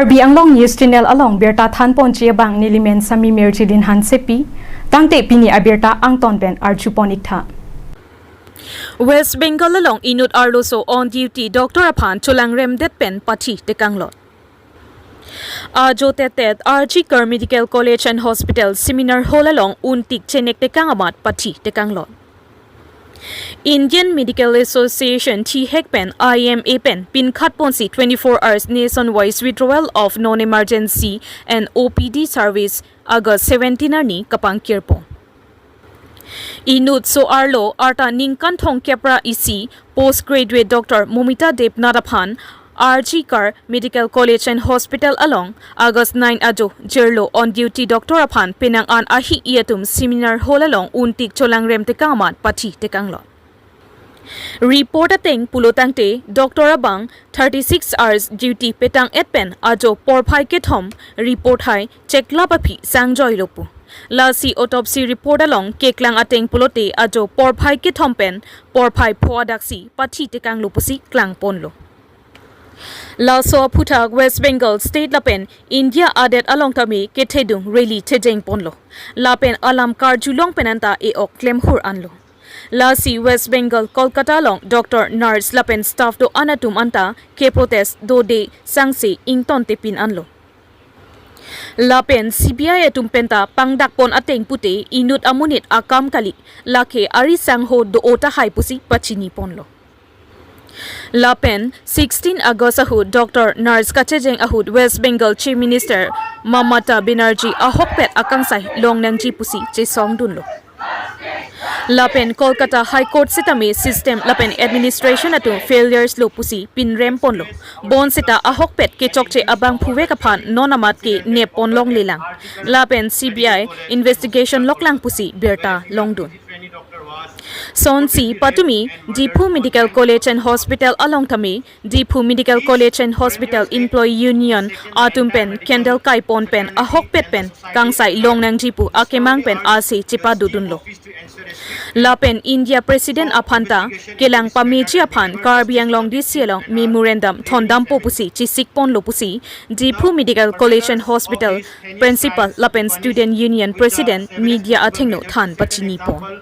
Karbi Anglong News Channel along Berta Than Ponchi Abang Nilimen Sami Merchidin Hansepi, Tangte Pini Aberta Angton Ben Archuponita. West Bengal along Inut Arloso on duty Dr. Aphan Kacholangremji pen Pati Tekanglot. Ajo Tetet RG Medical College and Hospital Seminar Hall along Untik Chenek Tekang Amat Pati Tekanglot. Indian Medical Association T-Hek Pen IMA Pen Pin Khat Ponsi 24 hours nationwide withdrawal of non-emergency and OPD service August 17 ni Kapang Kirpo. Inut so Arlo Arta Ningkan Thong Kepra isi postgraduate Dr. Momita Debnath Aphan RG Medical College and Hospital along August 9 Ajo Jerlo on duty Dr. Aphan Penang an Ahi Iatum Seminar Hall along Untik Kacholangremji Amat Pati Tekanglot. Report ateng pulotangte Dr. Abang 36 hours duty petang etpen Ajo Porphai Kethom report hai Cheklapapi Sangjoy Lopu. Lasi autopsy report along Keklang ateng pulote Ajo Porphai Kethom Porphai Phoadaksi Pati Tekang Lopusi Klang Ponlo. Laso Putag West Bengal State Lapen India added along tami Kethedung really Tejeng Ponlo. Lapen alam kar julong penanta eok klemhur anlo. Lasi West Bengal Kolkata long Dr. Nurse Lapen staff do anatum anta ke protest do de sangse ington tepin anlo. Lapen CBI etum penta pangdakpon ateng pute inut amunit akam kali lake ari sangho do ota hai pusi pachini ponlo. Lapen 16 August ahud Dr. Nurse Kachejeng ahud West Bengal Chief Minister Mamata Banerjee ahokpet akangsai longnangji pusi chesong dunlo. Lapen Kolkata High Court sitame system Lapen administration atu failures lo pusi pinrem ponlo. Bon sita ahokpet ke chokche Abang Phuwe Aphan nonamat ke ne ponlong lilang. Lapen CBI investigation loklang pusi berta longdun. Sonsi Patumi Dipu Medical College and Hospital along Tami Dipu Medical College and Hospital Employee Union Atum Pen Kendall Kai Pon Pen Ahok Pet Pen Kangsai Longnang Jipu Akemang Pen Ase Chipa Dudunlo. Lapen India President Aphanta Kelang Pameji Aphan Karbi Anglong Disialong Memorandum Thondampo Pusi Chisik Pon Lopusi Dipu Medical College and Hospital Principal Lapen Student Union President Media Athengno Than Pachini Pon.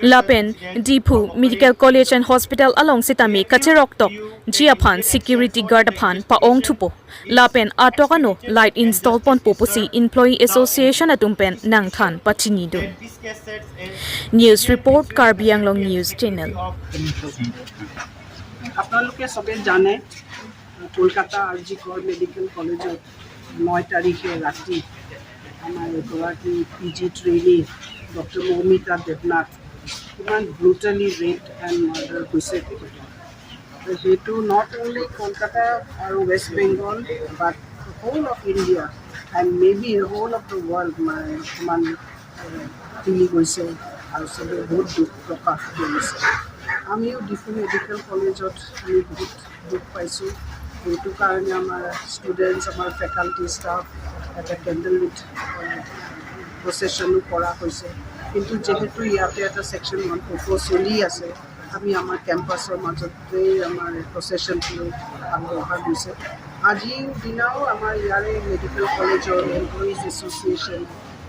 Lapen Dipu Medical College and Hospital along Sitami Kacherok Tok Ji Aphan Security Guard Aphan Paong Thupo Lapen Atokano Light Install Pon Popusi Employee Association Atumpen Nang Than Pachini Dun. News Report Karbi Anglong News Channel. আপোনালোকে সবে জানে কলকাতা আরজি medical কলেজত 9 তাৰিখে ৰাতি আমাৰ এগৰাকী PG trainee Dr. Momita Debnath brutally raped and murdered হৈছে সেইটো not only Kolkata or West Bengal but the whole of India and maybe the whole of the world man তিনি গৈছে আৰু সবে বহুত দুখ প্ৰকাশ কৰিছে আমিও ডিফু মেডিকেল কলেজত আমি বহুত দুখ পাইছোঁ এইটো কাৰণে আমাৰ ষ্টুডেণ্টছ আমাৰ ফেকাল্টি ষ্টাফ এটা কেণ্ডেল উইথ প্ৰচেছনো কৰা হৈছে কিন্তু যেহেতু ইয়াতে এটা সেকশন 144 চলি আছে আমি আমাৰ কেম্পাছৰ মাজতে আমাৰ প্ৰচেছনটো আগবঢ়া গৈছে আজিৰ দিনাও আমাৰ ইয়াৰে মেডিকেল কলেজৰ এমপ্লয়িজ এছ'চিয়েশ্যন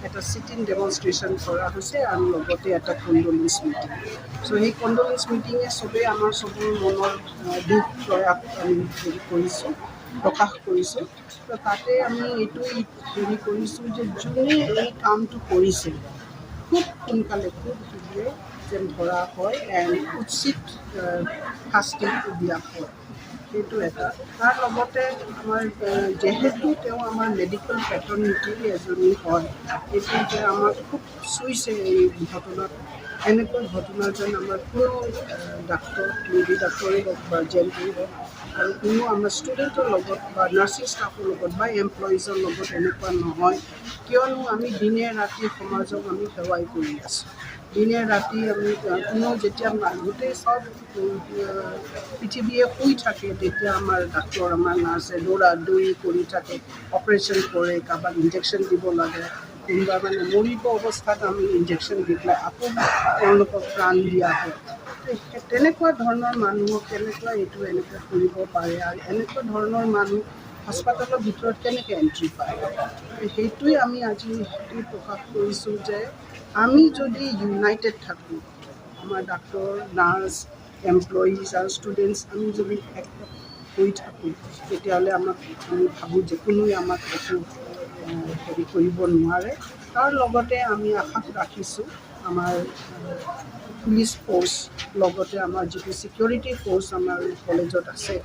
এটা সিটিং ডেমনষ্ট্ৰেশ্যন কৰা হৈছে আৰু লগতে এটা কণ্ডোলেন্স মিটিং চ' সেই কণ্ডোলেন্স মিটিঙে চবেই আমাৰ চবৰ মনৰ দুখ প্ৰয়াস আমি কৰিছোঁ প্ৰকাশ কৰিছোঁ তো তাতে আমি এইটো হেৰি কৰিছোঁ যে যোনে এই কামটো কৰিছে খুব সোনকালে খুব শীঘ্ৰে যেন ধৰা হয় এণ্ড উচিত শাস্তি দিয়া হয় সেইটো এটা তাৰ লগতে আমাৰ যেহেতু তেওঁ আমাৰ মেডিকেল পেটৰ্নিটি এজনী হয় এইটো যে আমাক খুব চুইছে এই ঘটনাত এনেকুৱা ঘটনা যেন আমাৰ কোনো ডাক্তৰ লেডি ডাক্তৰেই হওক বা জেণ্টেই হওক আৰু কোনো আমাৰ ষ্টুডেণ্টৰ লগত বা নাৰ্ছিং ষ্টাফৰ লগত বা এমপ্লয়িজৰ লগত এনেকুৱা নহয় কিয়নো আমি দিনে ৰাতি সমাজক আমি সেৱাই কৰি আছোঁ দিনে ৰাতি আমি কোনো যেতিয়া গোটেই সব পৃথিৱীয়ে শুই থাকে তেতিয়া আমাৰ ডাক্তৰ আমাৰ নাৰ্ছে দৌৰা দৌৰি কৰি থাকে অপাৰেশ্যন কৰে কাৰোবাক ইনজেকশ্যন দিব লাগে কোনোবা মানে মৰিব অৱস্থাত আমি ইনজেকশ্যন দি পেলাই আকৌ তেওঁলোকক প্ৰাণ দিয়া হয় তেনেকুৱা ধৰণৰ মানুহক কেনেকুৱা এইটো এনেকুৱা কৰিব পাৰে আৰু এনেকুৱা ধৰণৰ মানুহ হাস্পাতালৰ ভিতৰত কেনেকৈ এণ্ট্ৰি পায় সেইটোৱে আমি আজি সেইটোৱে প্ৰকাশ কৰিছোঁ যে আমি যদি ইউনাইটেড থাকোঁ আমাৰ ডাক্তৰ নাৰ্ছ এমপ্লয়িজ আৰু ষ্টুডেণ্টছ আমি যদি একমত হৈ থাকোঁ তেতিয়াহ'লে আমাক আমি ভাবোঁ যে কোনোৱে আমাক একো হেৰি কৰিব নোৱাৰে তাৰ লগতে আমি আশা ৰাখিছোঁ আমাৰ পুলিচ ফ'ৰ্চ লগতে আমাৰ যিটো ছিকিউৰিটি ফ'ৰ্চ আমাৰ কলেজত আছে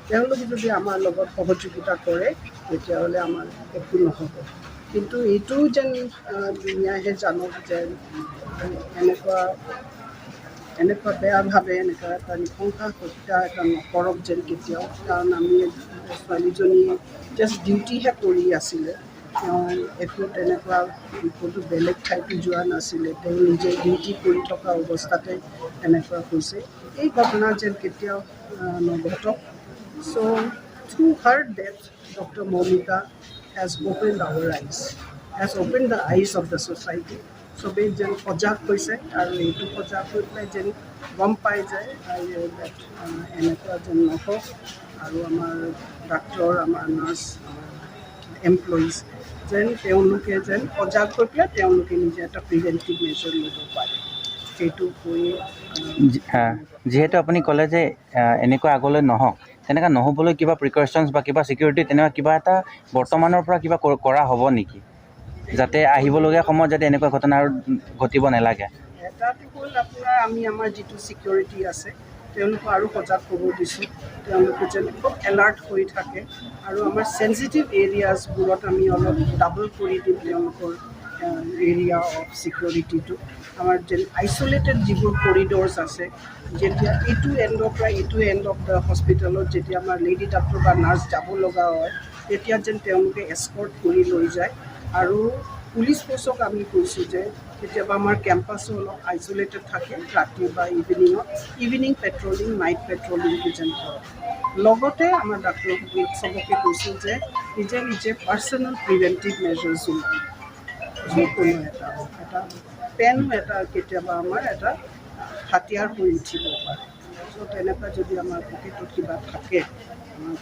তেওঁলোকে যদি আমাৰ লগত সহযোগিতা কৰে তেতিয়াহ'লে আমাৰ একো নহ'ব কিন্তু এইটোও যেন দুনিয়াহে জানক যেন এনেকুৱা বেয়াভাৱে এনেকুৱা এটা নৃশংস হত্যা এটা নকৰক যেন কেতিয়াও কাৰণ আমি ছোৱালীজনীয়ে জাষ্ট ডিউটিহে কৰি আছিলে তেওঁ একো তেনেকুৱা ক'তো বেলেগ ঠাইতো যোৱা নাছিলে তেওঁ নিজে ডিউটি কৰি থকা অৱস্থাতে এনেকুৱা হৈছে এই ঘটনা যেন কেতিয়াও নঘটক so' through her death doctor Moumita has opened our eyes has opened the eyes of the society চবেই যেন সজাগ হৈছে আৰু এইটো সজাগ হৈ পেলাই যেন গম পাই যায় এনেকুৱা যেন নহওক আৰু আমাৰ ডাক্তৰ আমাৰ নাৰ্ছ এমপ্লয়িজ যেন তেওঁলোকে যেন সজাগ হৈ পেলাই তেওঁলোকে নিজে এটা প্ৰিভেণ্টিভ মেজৰ ল'ব পাৰে সেইটো কৈ যিহেতু আপুনি ক'লে যে এনেকুৱা আগলৈ নহওক তেনেকুৱা নহ'বলৈ কিবা প্ৰিকশ্যনছ বা কিবা ছিকিউৰিটি তেনেকুৱা কিবা এটা বৰ্তমানৰ পৰা কিবা কৰা হ'ব নেকি যাতে আহিবলগীয়া সময়ত যাতে এনেকুৱা ঘটনা আৰু ঘটিব নালাগে এটাটো হ'ল আপোনাৰ আমি আমাৰ যিটো ছিকিউৰিটি আছে তেওঁলোকক আৰু সজাগ হ'ব দিছোঁ তেওঁলোকে যেন খুব এলাৰ্ট হৈ থাকে আৰু আমাৰ চেঞ্চিটিভ এৰিয়াছবোৰত আমি অলপ ডাবল কৰি দিম তেওঁলোকৰ এৰিয়া অফ ছিকিউৰিটিটো আমাৰ যেন আইচলেটেড যিবোৰ কৰিডৰ্ছ আছে যেতিয়া এইটো এণ্ডৰ পৰা এইটো এণ্ড অফ দ্য হস্পিটেলত যেতিয়া আমাৰ লেডি ডাক্তৰ বা নাৰ্ছ যাব লগা হয় তেতিয়া যেন তেওঁলোকে এস্কৰ্ট কৰি লৈ যায় আৰু পুলিচ ফ'ৰ্চক আমি কৈছোঁ যে কেতিয়াবা আমাৰ কেম্পাছো অলপ আইচলেটেড থাকে ৰাতি বা ইভিনিং পেট্ৰলিং নাইট পেট্ৰলিংটো যেন কৰে লগতে আমাৰ ডাক্তৰসকলক চবকে কৈছোঁ যে নিজে নিজে পাৰ্চনেল প্ৰিভেণ্টিভ মেজাৰ্ছ লয় যিকোনো এটা পেনো এটা কেতিয়াবা আমাৰ এটা হাতিয়াৰ হৈ উঠিব পাৰে চ' তেনেকুৱা যদি আমাৰ পকেটত কিবা থাকে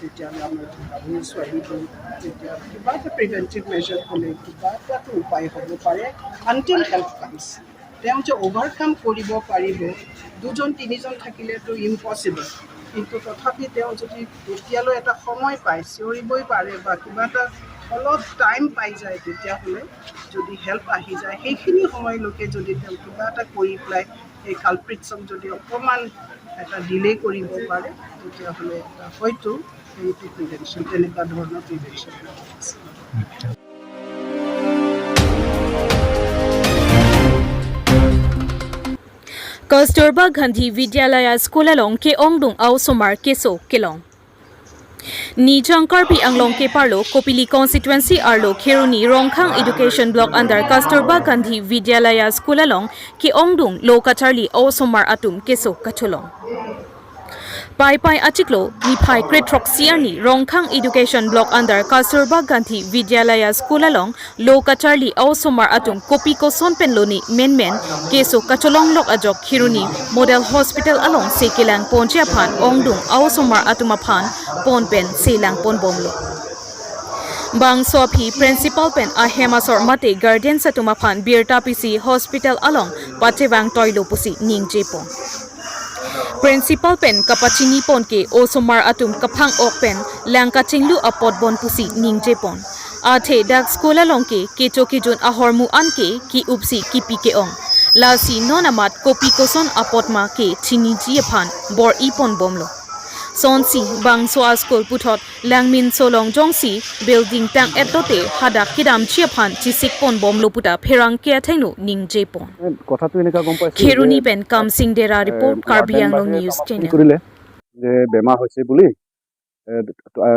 তেতিয়াহ'লে আমাৰ গাভৰু ছোৱালীবোৰ তেতিয়া কিবা এটা প্ৰিভেণ্টিভ মেজাৰ হ'লে কিবা এটাতো উপায় হ'ব পাৰে আনটিল হেল্প কামছ তেওঁ যে অভাৰকাম কৰিব পাৰিব দুজন তিনিজন থাকিলেতো ইম্পচিবল কিন্তু তথাপি তেওঁ যদি তেতিয়ালৈ এটা সময় পায় চিঞৰিবই পাৰে বা কিবা এটা অলপ টাইম পাই যায় তেতিয়াহ'লে যদি হেল্প আহি যায় সেইখিনি সময়লৈকে যদি তেওঁ কিবা এটা কৰি পেলাই এই কালপ্ৰিটছক যদি অকণমান এটা ডিলে কৰিব পাৰে তেতিয়াহ'লে হয়তো এইটো প্ৰিভেনশ্যন তেনেকুৱা ধৰণৰ প্ৰিভেনশ্যন আছে Kasturba Gandhi Vidyalaya School along ke ongdung Aosomar keso kelong. Ni Karbipi anglong ke parlo Kopili constituency arlo Kheruni Rongkhang Education Block under Kasturba Gandhi Vidyalaya School along ke ongdung Lokacharli Aosomar atum keso Kacholong. Pai Achiklo ni Pai Kretroxiani Rongkhang Education Block under Kasturba Gandhi Vidyalaya School along Lokacharli Aosomar atum Kopi Koson Penloni Men Keso Kacholong Lok Ajok Khiruni Model Hospital along Sekilang Ponche Aphan Ongdung Aosomar atum Aphan Ponpen Selang Ponbomlo Bang Sopi Principal Pen Ahemasor Mate Guardian Satuma Aphan Birta PC Hospital along Patewang Toilo Pusi Ning Jepon Principal Pen Kapachini Pon ke Osomar atum Kaphang Ok Pen Langka Chinglu Apot Bon Pusi Ning Jepon Athe Dak Skola Longke Kecho Kijun Ahormu Anke Ki Upsi Ki Pike Ong Lasi Non Amat Kopi Koson Apotma ke Chiniji Aphan Bor Ipon Bomlo Sonsi Bang Soa School Puthot Langmin Solong Jongsi Building Tang Etote Hadak Kidam Chiaphan Chisik Pon Bomlo Puta Pherang Ke Thainu Ning Jepon কথাটো এনেকা গম পাইছো Kheruni Pen Kam Singh Dera Report Karbipi News Channel কৰিলে যে বেমাৰ হৈছে বুলি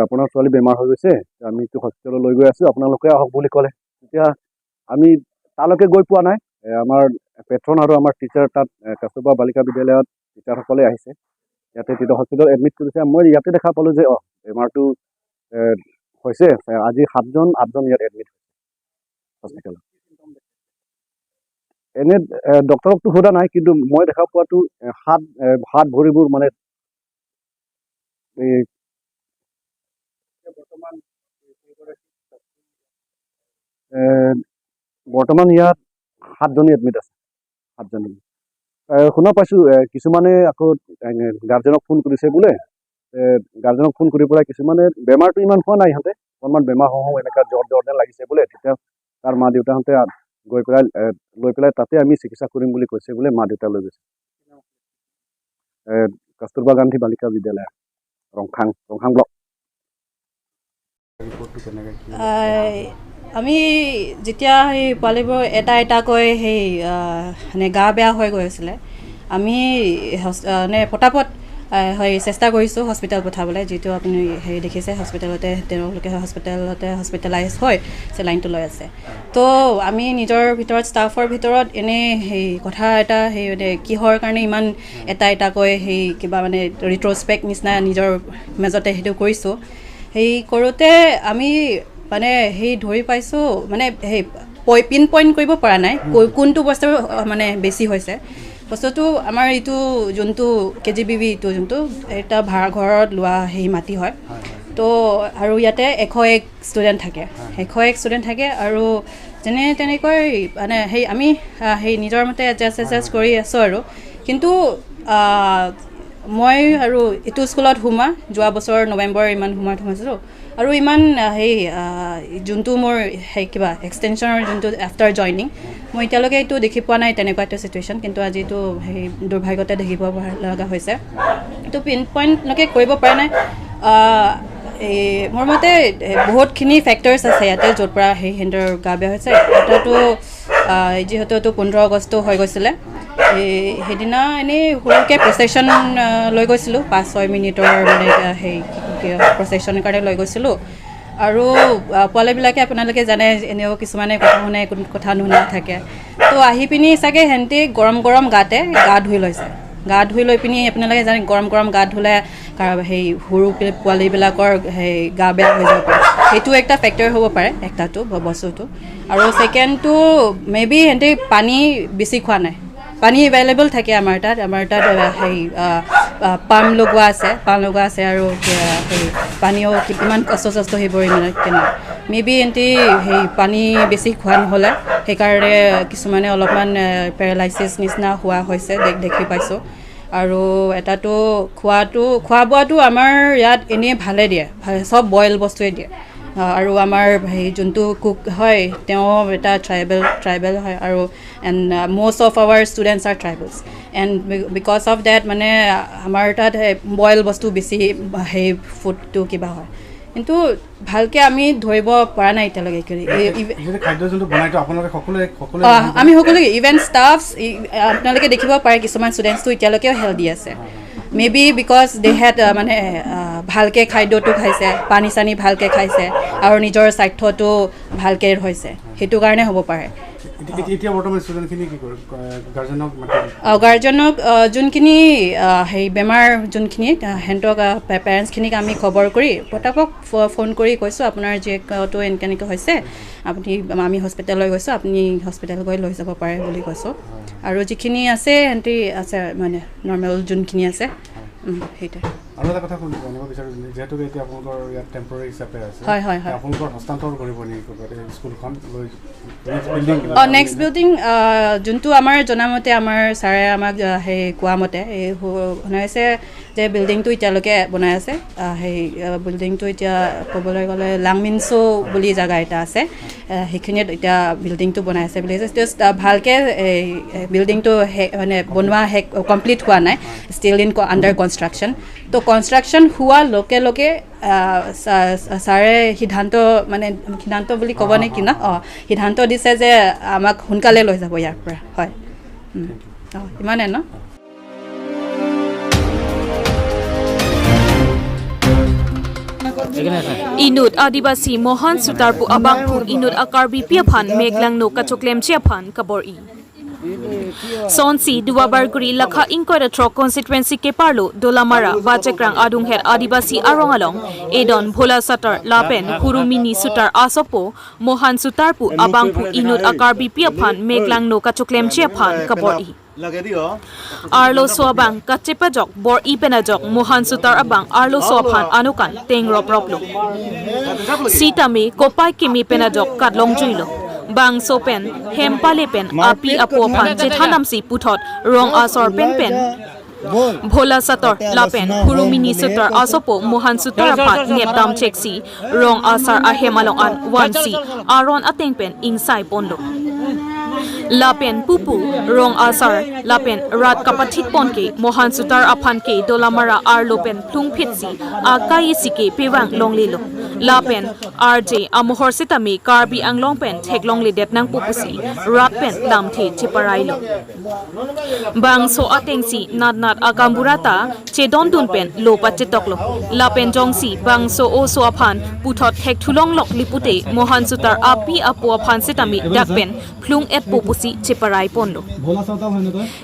আপোনাৰ ছোৱালী বেমাৰ হৈ গৈছে আমি তো হস্পিটেললৈ লৈ গৈ আছো আপোনালোকে আহক বুলি ক'লে এতিয়া আমি তালৈকে গৈ পোৱা নাই আমাৰ পেট্ৰন আৰু আমাৰ টিচাৰ তাত কাস্তবা বালিকা বিদ্যালয়ত টিচাৰসকলে আহিছে ইয়াতে তিতা হস্পিটেল এডমিট কৰিছে মই ইয়াতে দেখা পালো যে বেমাৰটো হৈছে আজি 8জন ইয়াত এডমিট হস্পিটেলত এনে ডক্টৰকতো সোধা নাই কিন্তু মই দেখা পোৱাটো হাত ভৰিবোৰ মানে এই বৰ্তমান বৰ্তমান ইয়াত 7জনী এডমিট আছে 7জনী শুনা পাইছোঁ কিছুমানে আকৌ গাৰ্জেনক ফোন কৰিছে বোলে গাৰ্জেনক ফোন কৰি পেলাই কিছুমানে বেমাৰটো ইমান হোৱা নাই ইহঁতে অকণমান বেমাৰ হওঁ এনেকুৱা জ্বৰ যেন লাগিছে বোলে তেতিয়া তাৰ মা দেউতাহঁতে লৈ পেলাই তাতে আমি চিকিৎসা কৰিম বুলি কৈছে বোলে মা দেউতা লৈ গৈছে কস্তুৰবা গান্ধী বালিকা বিদ্যালয় ৰংখাং ব্লক আমি যেতিয়া সেই পোৱালিবোৰ এটাকৈ সেই মানে গা বেয়া হৈ গৈ আছিলে আমি মানে পটাপট হয় চেষ্টা কৰিছোঁ হস্পিটেল পঠাবলৈ যিটো আপুনি হেৰি দেখিছে হস্পিটেলতে তেওঁলোকে হস্পিটেলাইজ হৈ চেলাইনটো লৈ আছে তো আমি নিজৰ ভিতৰত ষ্টাফৰ ভিতৰত এনেই সেই কথা এটা সেই মানে কিহৰ কাৰণে ইমান এটাকৈ সেই কিবা মানে ৰিট্ৰস্পেক্ট নিচিনা নিজৰ মাজতে সেইটো কৰিছোঁ সেই কৰোঁতে আমি মানে সেই ধৰি পাইছোঁ মানে সেই পিন পইণ্ট কৰিব পৰা নাই কোনটো বস্তু মানে বেছি হৈছে বস্তুটো আমাৰ এইটো যোনটো KGBB এইটো যোনটো এটা ভাড়া ঘৰত লোৱা সেই মাটি হয় তো আৰু ইয়াতে 101 ষ্টুডেণ্ট থাকে আৰু তেনেকৈ মানে সেই আমি সেই নিজৰ মতে এডজাষ্ট কৰি আছোঁ আৰু কিন্তু মই আৰু এইটো স্কুলত যোৱা বছৰ নৱেম্বৰ ইমান সোমাইছিলোঁ আৰু ইমান সেই যোনটো মোৰ সেই কিবা এক্সটেনশ্যনৰ যোনটো আফটাৰ জইনিং মই এতিয়ালৈকে এইটো দেখি পোৱা নাই তেনেকুৱা এটা চিটুৱেশ্যন কিন্তু আজিতো সেই দুৰ্ভাগ্যতে দেখিব লগা হৈছে এইটো পিন পইণ্টলৈকে কৰিব পৰা নাই মোৰ মতে বহুতখিনি ফেক্টৰ্ছ আছে ইয়াতে য'ৰ পৰা সেই সিহঁতৰ গা বেয়া হৈছে এটাতো যিহেতু 15 আগষ্ট হৈ গৈছিলে সেইদিনা এনেই সৰুকৈ প্ৰচেশ্যন লৈ গৈছিলোঁ 5-6 মিনিটৰ মানে সেই প্ৰচেশ্যনৰ কাৰণে লৈ গৈছিলোঁ আৰু পোৱালিবিলাকে আপোনালোকে জানে এনেও কিছুমানে কথা শুনে কথা নুশুনা থাকে তো আহি পিনি চাগে সিহঁতে গৰম গাতে গা ধুই লৈছে গা ধুই লৈ পিনি আপোনালোকে জানে গৰম গা ধুলে সেই সৰু পোৱালিবিলাকৰ সেই গা বেয়া হৈ যাব পাৰে সেইটো একটা ফেক্টৰ হ'ব পাৰে একটাটো বস্তুটো আৰু ছেকেণ্ডটো মেবি সিহঁতে পানী বেছি খোৱা নাই পানী এভেইলেবল থাকে আমাৰ তাত সেই পাম লগোৱা আছে আৰু সেই পানীও কিমান কষ্ট সেইবোৰ ইমান কেনে মেবি সিহঁতে সেই পানী বেছি খোৱা নহ'লে সেইকাৰণে কিছুমানে অলপমান পেৰালাইচিছ নিচিনা হোৱা হৈছে দেখি পাইছোঁ আৰু এটাতো খোৱা বোৱাটো আমাৰ ইয়াত এনেই ভালে দিয়ে চব বইল বস্তুৱে দিয়ে আৰু আমাৰ সেই যোনটো কুক হয় তেওঁ এটা ট্ৰাইবেল হয় আৰু and most of our students are tribals and because of that মানে আমাৰ তাত বইল বস্তু বেছি সেই ফুডটো কিবা হয় কিন্তু ভালকৈ আমি ধৰিব পৰা নাই এতিয়ালৈকে আমি সকলোকে ইভেন ষ্টাফছ আপোনালোকে দেখিব পাৰে কিছুমান ষ্টুডেণ্টছটো এতিয়ালৈকেও হেল্ডি আছে মেবি বিকজ দে হেড মানে ভালকৈ খাদ্যটো খাইছে পানী চানী ভালকৈ খাইছে আৰু নিজৰ স্বাস্থ্যটো ভালকৈ হৈছে সেইটো কাৰণে হ'ব পাৰে গাৰ্জেনক যোনখিনি সেই বেমাৰ যোনখিনি সিহঁতক পেৰেণ্টছখিনিক আমি খবৰ কৰি পটাপট ফোন কৰি কৈছোঁ আপোনাৰ জীয়েকটো এনেকৈ হৈছে আমি হস্পিটেল লৈ গৈছোঁ আপুনি হস্পিটেল গৈ লৈ যাব পাৰে বুলি কৈছোঁ আৰু যিখিনি আছে সিহঁতি আছে মানে নৰ্মেল যোনখিনি আছে সেইটোৱে আৰু এটা কথা জানিব বিচাৰোঁ যিহেতু এতিয়া আপোনালোকৰ ইয়াত টেম্পৰেৰী হিচাপে আছে হয় আপোনালোকৰ হস্তান্তৰ কৰিব নেকি স্কুলখন লৈ নেক্সট বিল্ডিং যোনটো আমাৰ জনামতে আমাৰ ছাৰে আমাক সেই কোৱা মতে এই শুনাইছে যে বিল্ডিংটো এতিয়ালৈকে বনাই আছে সেই বিল্ডিংটো এতিয়া ক'বলৈ গ'লে লাংমিনচো বুলি জেগা এটা আছে সেইখিনিত এতিয়া বিল্ডিংটো বনাই আছে বুলি ভালকৈ বিল্ডিংটো মানে বনোৱা কমপ্লিট হোৱা নাই ষ্টিল ইন আণ্ডাৰ কনষ্ট্ৰাকশ্যন তো কনষ্ট্ৰাকশ্যন হোৱাৰ লগে ছাৰে সিদ্ধান্ত বুলি ক'ব নেকি না সিদ্ধান্ত দিছে যে আমাক সোনকালে লৈ যাব ইয়াৰ পৰা হয় ইমানে ন Inut Adibasi Mohan Sutarpu Abang Inut Karbipi Aphan Meglang no Kacholangremji Aphan Kabor Sonsi Duwabarguri Lakha Inkora Tro constituency ke parlo Dolamara Bajakrang Adung Head Adibasi Arongalong Edon Bhola Satar Lapen Kurumini Sutar Aosopi Mohan Sutarpu Abangpu Inut Karbipi Aphan Meglang no Kacholangremji Aphan Kabor Arlo Soabang Kachepajok Bor Ipenajok Mohan Sutar Abang Arlo Soaphan Anokan Tengrop Roplo Sitami Kopai Kimi Penajok Katlongjuilo bang so pen hem pale pen api apo phan che thanam si puthot rong asor pen Bhola Sator Lapen Kurumini Sutar Aosopo Mohan Sutar Aphan Nepdam Cheksi Rong Asar Ahemalong an 1C Aron Atengpen Insai Pondo Lapen Pupu Rong Asar Lapen Rat Kapatit Ponke Mohan Sutar Aphan Ke Dolamara Arlopen Plung Pitsi Akai Sike Pewang Longlilo Lapen RJ Amohor Sitami Karbi Ang Longpen Tek Longli Det Nang Pupusi Rat Pen Lam The Chiparailo Bang So Atengsi Nad Agamburata Chedon Dunpen Lopa Chitoklo Lapen Jongsi Bang So Oso Aphan Puthot Hek Thulong Lok Lipute Mohan Sutar Api Apo Aphan Sitami Dakpen Plung Et Pupusi Chiparai Pondo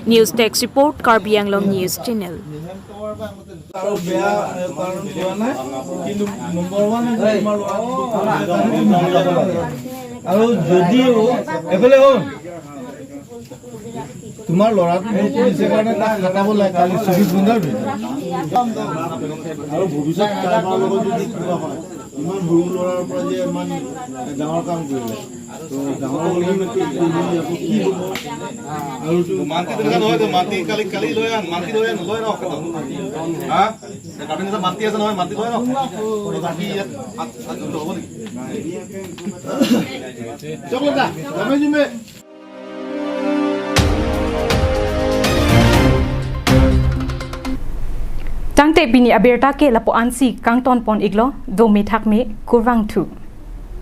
News Desk Report Karbi Anglong News Channel তোমাৰ লৰাটো পুলিচে কাৰণে তাক কাটাব লাগে কালি 24 ঘণ্টাৰ ভিতৰত আৰু ভৱিষ্যত কাৰোবাৰ লগত যদি কিবা হয় ইমান সৰু লৰাৰ পৰা যে ইমান ডাঙৰ কাম কৰিলে তো ডাঙৰ হ'লে কি হ'ব আৰু মাটি দেখা নহয় তো মাটি কালি লৈ মাটি লৈ নলয় ন হা কাবিনেট মাটি আছে নহয় মাটি লয় ন বাকি হ'ব নেকি চকলেট দা জমে Tangte bini aberta ke lapo ansi kang ton pon iglo do me thak me kurwang thu